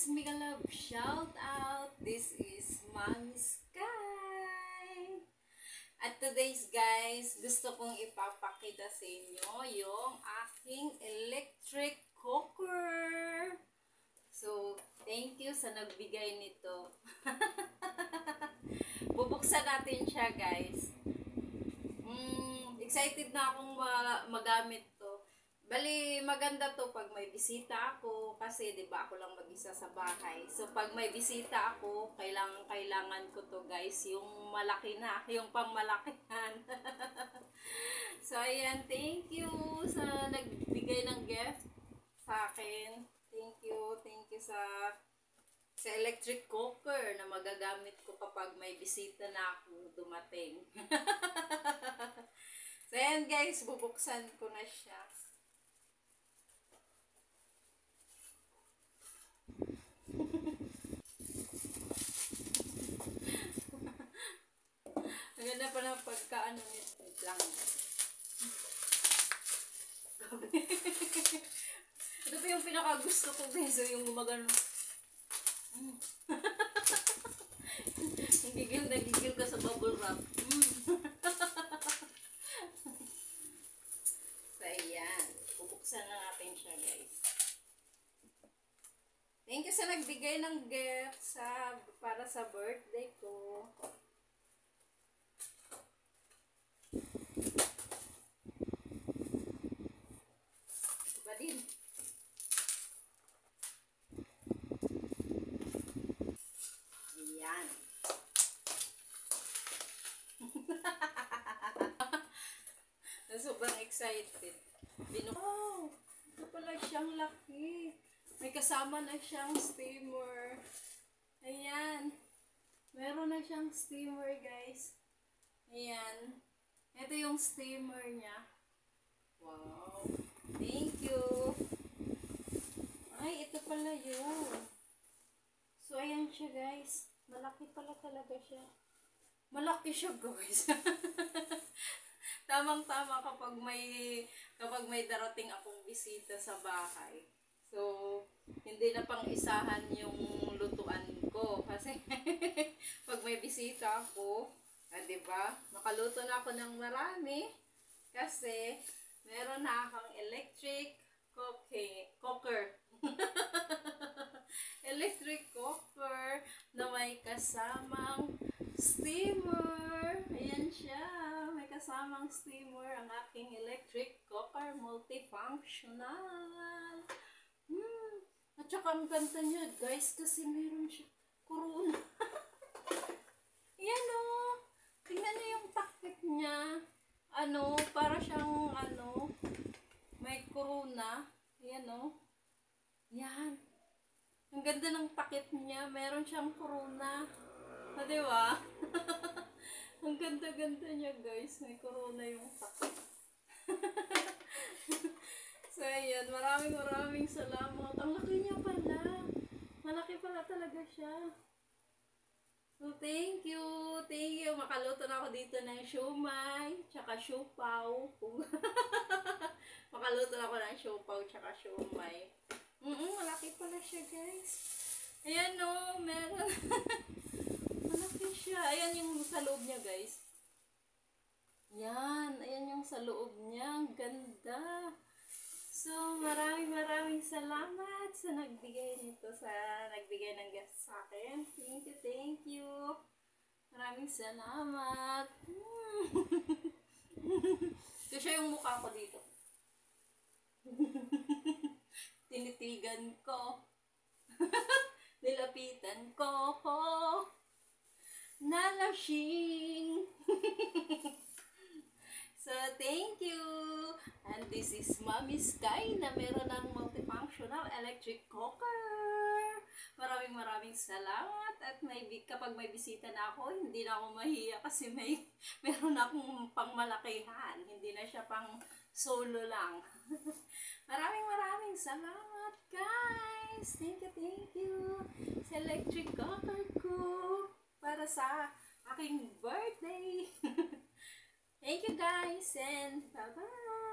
guys, Mega Love shout out. This is Mommy Sky. At today's guys, gusto kong ipapakita sa inyo yung aking electric cooker. So, thank you sa nagbigay nito. Bubuksan natin siya guys. Excited na akong magamit to. Bali, maganda to pag may bisita ako kasi 'di ba ako lang mag-isa sa bahay. So pag may bisita ako, kailangan ko to guys, yung malaki na, yung pangmalakihan. So ayan, thank you sa nagbigay ng gift sa akin. Thank you sa electric cooker na magagamit ko kapag may bisita na ako dumating. So ayan guys, bubuksan ko na siya. Ang ganda pa ng pagkaano nito. Wait lang. Ito pa yung pinakagusto ko guys. So yung gumagano. Nagigil ka sa bubble wrap. So ayan. Bubuksan na natin siya guys. Thank you sa nagbigay ng gift para sa birthday ko. Diba din? Ayan. Sobrang excited. Oh, ito pala siyang laki. May kasama na siyang steamer. Ayan. Meron na siyang steamer, guys. Ayan. Ito yung steamer niya. Wow. Thank you. Ay, ito pala yun. So, ayan siya, guys. Malaki pala talaga siya. Malaki siya, guys. Tamang-tama kapag may darating akong bisita sa bahay. So, hindi na pang isahan yung lutuan ko. Kasi, pag may bisita ako, diba? Nakaluto na ako ng marami. Kasi, meron na akong electric cooker. Electric cooker na may kasamang steamer. Ayan siya. May kasamang steamer ang aking electric cooker. Multifunctional. At saka ang ganda niya, guys, kasi meron siya corona. Ayan o. Tingnan niyo yung takip niya. Para siyang, may corona. Ayan o. Yan. Ang ganda ng takip niya. Meron siyang corona. Diba? Ang ganda-ganda niya, guys. May corona yung takip. So, ayan. Maraming salamat. Ang laki niya pala. Malaki pala talaga siya. So, thank you. Thank you. Makaluto na ako dito ng siomai, tsaka siopaw. Makaluto na ako ng siopaw, tsaka siomai. Malaki pala siya, guys. Ayan o. Meron. Malaki siya. Ayan yung sa loob niya, guys. Yan. Ayan yung sa loob niya. Ang ganda. So, maraming salamat sa nagbigay nito, nagbigay ng gift sa akin. Thank you. Maraming salamat. Ito siya yung mukha ko dito. Tinitigan ko. Nilapitan ko. Nalashing. So, thank you. And this is Mommy Sky na meron ng multifunctional electric cooker. Maraming salamat. At kapag may bisita na ako, hindi na ako mahiya kasi meron akong pangmalakihan. Hindi na siya pang solo lang. Maraming salamat, guys. Thank you. Sa electric cooker ko para sa aking birthday. Thank you guys and bye-bye!